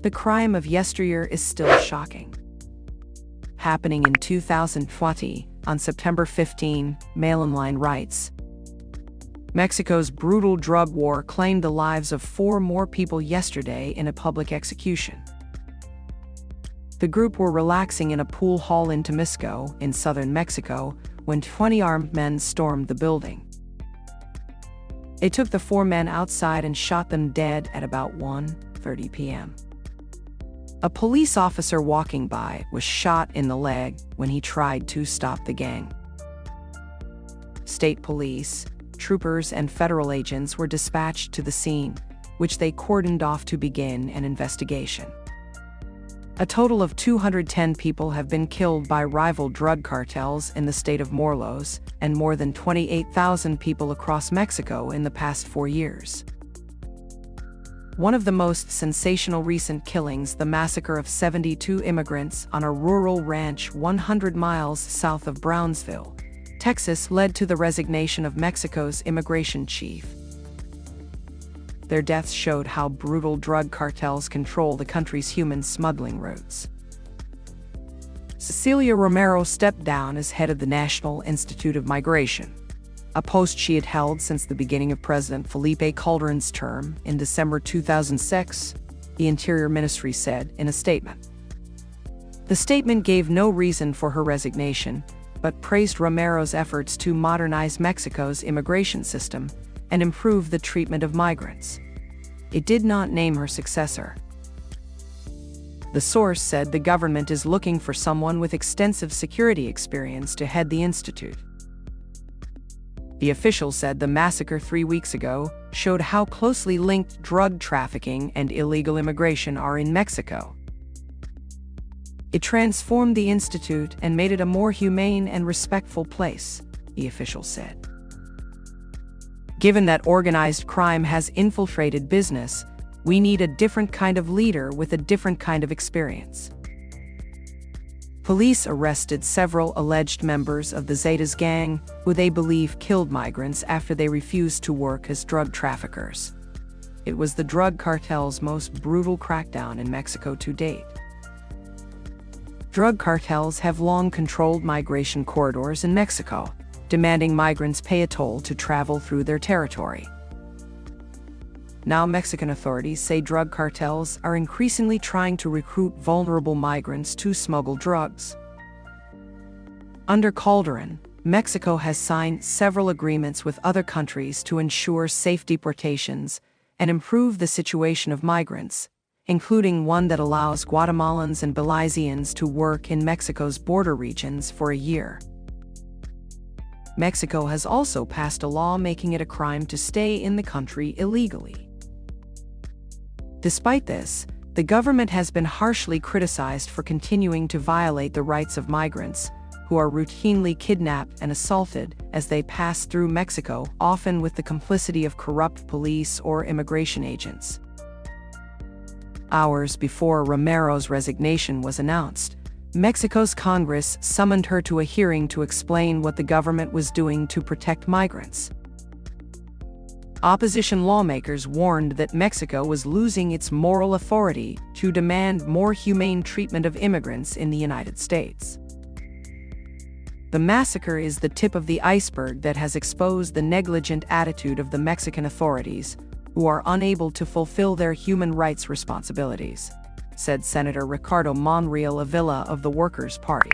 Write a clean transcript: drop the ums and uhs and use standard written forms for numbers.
The crime of yesteryear is still shocking. Happening in 2020, on September 15, Mail Online writes, Mexico's brutal drug war claimed the lives of 4 more people yesterday in a public execution. The group were relaxing in a pool hall in inMexico, in southern Mexico, when 20 armed men stormed the building. They took the 4 men outside and shot them dead at about 1:30 p.m. A police officer walking by was shot in the leg when he tried to stop the gang. State police, troopers, and federal agents were dispatched to the scene, which they cordoned off to begin an investigation. A total of 210 people have been killed by rival drug cartels in the state of Morelos, and more than 28,000 people across Mexico in the past 4 years. One of the most sensational recent killings, the massacre of 72 immigrants on a rural ranch 100 miles south of Brownsville, Texas, led to the resignation of Mexico's immigration chief. Their deaths showed how brutal drug cartels control the country's human smuggling routes. Cecilia Romero stepped down as head of the National Institute of Migration, a post she had held since the beginning of President Felipe Calderon's term in December 2006, the Interior Ministry said in a statement. The statement gave no reason for her resignation, but praised Romero's efforts to modernize Mexico's immigration system and improve the treatment of migrants. It did not name her successor. The source said the government is looking for someone with extensive security experience to head the institute. The official said the massacre 3 weeks ago showed how closely linked drug trafficking and illegal immigration are in Mexico. It transformed the institute and made it a more humane and respectful place, the official said. Given that organized crime has infiltrated business, we need a different kind of leader with a different kind of experience. Police arrested several alleged members of the Zetas gang, who they believe killed migrants after they refused to work as drug traffickers. It was the drug cartel's most brutal crackdown in Mexico to date. Drug cartels have long controlled migration corridors in Mexico, demanding migrants pay a toll to travel through their territory. Now Mexican authorities say drug cartels are increasingly trying to recruit vulnerable migrants to smuggle drugs. Under Calderon, Mexico has signed several agreements with other countries to ensure safe deportations and improve the situation of migrants, including one that allows Guatemalans and Belizeans to work in Mexico's border regions for a year. Mexico has also passed a law making it a crime to stay in the country illegally. Despite this, the government has been harshly criticized for continuing to violate the rights of migrants, who are routinely kidnapped and assaulted as they pass through Mexico, often with the complicity of corrupt police or immigration agents. Hours before Romero's resignation was announced, Mexico's Congress summoned her to a hearing to explain what the government was doing to protect migrants. Opposition lawmakers warned that Mexico was losing its moral authority to demand more humane treatment of immigrants in the United States. The massacre is the tip of the iceberg that has exposed the negligent attitude of the Mexican authorities, who are unable to fulfill their human rights responsibilities, said Senator Ricardo Monreal Avila of the Workers' Party.